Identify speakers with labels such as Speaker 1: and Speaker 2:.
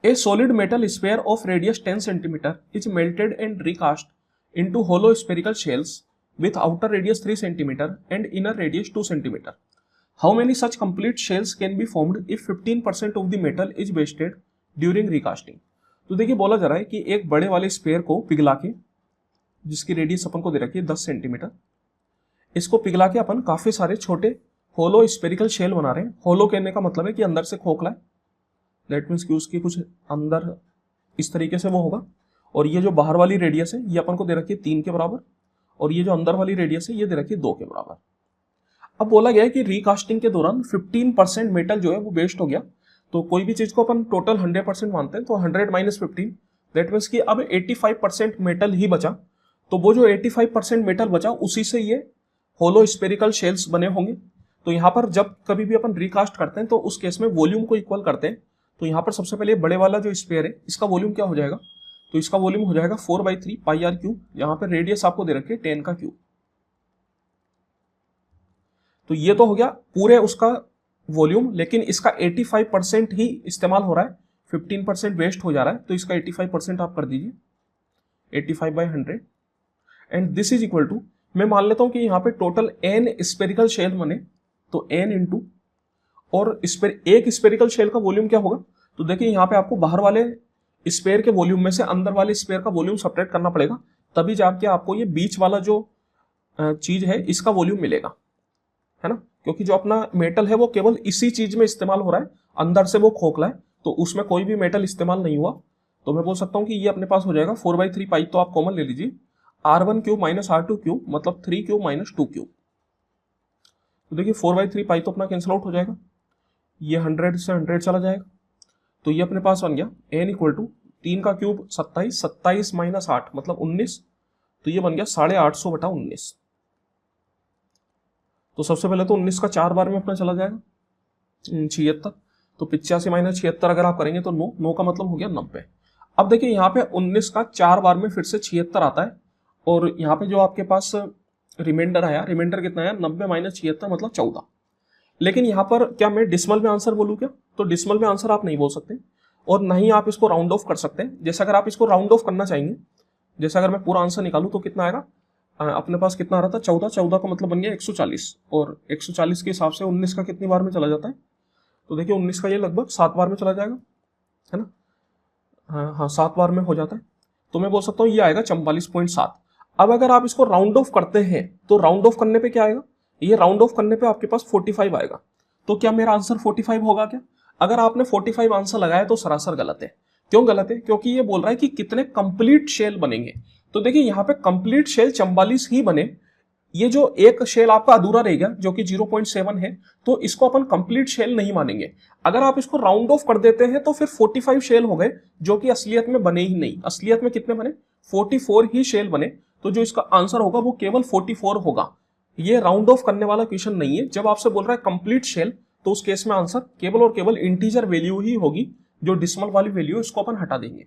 Speaker 1: A solid metal sphere of radius 10 cm is melted and recast into hollow spherical shells with outer radius 3 cm and inner radius 2 cm. How many such complete shells can be formed if 15% of the metal is wasted during recasting? तो देखिए बोला जा रहा है कि एक बड़े वाले स्फेयर को पिघला के, जिसकी रेडियस अपन को दे रखी है 10 सेंटीमीटर, इसको पिघला के अपन काफी सारे छोटे होलो स्फेरिकल शेल बना रहे हैं। होलो कहने का मतलब है कि अंदर से खोखला है, दैट मीन्स कि उसकी कुछ अंदर इस तरीके से वो होगा। और ये जो बाहर वाली रेडियस है ये अपन को दे रखी है 3 के बराबर, और ये जो अंदर वाली रेडियस है ये दे रखी है 2 के बराबर। अब बोला गया है कि रिकास्टिंग के दौरान 15% मेटल जो है वो वेस्ट हो गया। तो कोई भी चीज को अपन टोटल 100% मानते हैं, तो 100 माइनस 15, दैट मीन्स कि अब 85% मेटल ही बचा। तो वो जो 85% मेटल बचा उसी से ये होलो स्फेरिकल शेल्स बने होंगे। तो यहाँ पर जब कभी भी अपन रिकास्ट करते हैं तो उस केस में वॉल्यूम को इक्वल करते हैं। तो यहाँ पर सबसे पहले बड़े वाला जो स्फेयर है इसका वॉल्यूम क्या हो जाएगा, तो इसका वॉल्यूम हो जाएगा 4/3 पाई आर क्यूब। यहाँ पर रेडियस आपको दे रखी है 10 का क्यूब। तो ये तो हो गया पूरे उसका वॉल्यूम, लेकिन इसका 85% ही इस्तेमाल हो रहा है, 15% वेस्ट हो जा रहा है। तो इसका 85% आप कर दीजिए, 85/100 and this is equal to, मैं मान लेता हूं कि यहाँ पे टोटल n स्पेरिकल शेल बने, तो n इंटू, और एक स्पेरिकल शेल का वॉल्यूम क्या होगा, तो देखिए यहाँ पे आपको बाहर वाले स्पेयर के वॉल्यूम में से अंदर वाले स्पेयर का वॉल्यूम सब्ट्रैक्ट करना पड़ेगा, तभी जाके आपको ये बीच वाला जो चीज है इसका वॉल्यूम मिलेगा, है ना। क्योंकि जो अपना मेटल है वो केवल इसी चीज में इस्तेमाल हो रहा है, अंदर से वो खोखला है, तो उसमें कोई भी मेटल इस्तेमाल नहीं हुआ। तो मैं बोल सकता हूं कि ये अपने पास हो जाएगा 4/3 पाई, तो आप कॉमन ले लीजिए, R1 cube minus R2 cube मतलब 3 क्यूब माइनस 2 क्यूब। तो देखिए 4/3 पाई तो अपना कैंसिल आउट हो जाएगा, ये 100 से 100 चला जाएगा। तो ये अपने पास बन गया n इक्वल टू 3 का क्यूब 27, 27 माइनस 8 मतलब 19, तो ये बन गया 850/19। तो सबसे पहले तो 19 का 4 बार में अपना चला जाएगा 76, तो 85 माइनस 76 अगर आप करेंगे तो 9 का मतलब हो गया 90। अब देखिए यहाँ पे 19 का 4 बार में फिर से 76 आता है, और यहाँ पे जो आपके पास रिमाइंडर आया, रिमाइंडर कितना आया 90 माइनस 76 मतलब 14। लेकिन यहाँ पर क्या मैं डिसमल में आंसर बोलूँ क्या, तो डिसमल में आंसर आप नहीं बोल सकते, और नहीं आप इसको राउंड ऑफ कर सकते हैं। जैसे अगर आप इसको राउंड ऑफ करना चाहेंगे, जैसे अगर मैं पूरा आंसर निकालूं तो कितना आएगा, अपने पास कितना आ रहा था 14 का मतलब बन गया 140, और 140 के हिसाब से 19 का कितनी बार में चला जाता है, तो देखिए 19 का ये लगभग 7 बार में चला जाएगा, है ना। हाँ 7 बार में हो जाता है, तो मैं बोल सकता हूँ ये आएगा 44.7। अब अगर आप इसको राउंड ऑफ करते हैं तो राउंड ऑफ करने पे क्या आएगा, ये राउंड ऑफ करने पे आपके पास 45 आएगा। तो क्या मेरा आंसर 45 होगा क्या? अगर आपने 45 आंसर लगाया तो सरासर गलत है। क्यों गलत है? क्योंकि ये बोल रहा है कि कितने कंप्लीट शेल बनेंगे। तो देखिए यहाँ पे कंप्लीट शेल 44 ही बने, ये जो एक शेल आपका अधूरा रह गया जो कि 0.7 है, तो इसको अपन कंप्लीट शेल नहीं मानेंगे। अगर आप इसको राउंड ऑफ कर देते हैं तो फिर 45 शेल हो गए, जो कि असलियत में बने ही नहीं। असलियत में कितने बने? 44 ही शेल बने। तो जो इसका आंसर होगा वो केवल 44 होगा। ये राउंड ऑफ करने वाला क्वेश्चन नहीं है। जब आपसे बोल रहा है कंप्लीट शेल, तो उस केस में आंसर केवल और केवल इंटीजर वैल्यू ही होगी। जो डिसिमल वाली वैल्यू है उसको अपन हटा देंगे।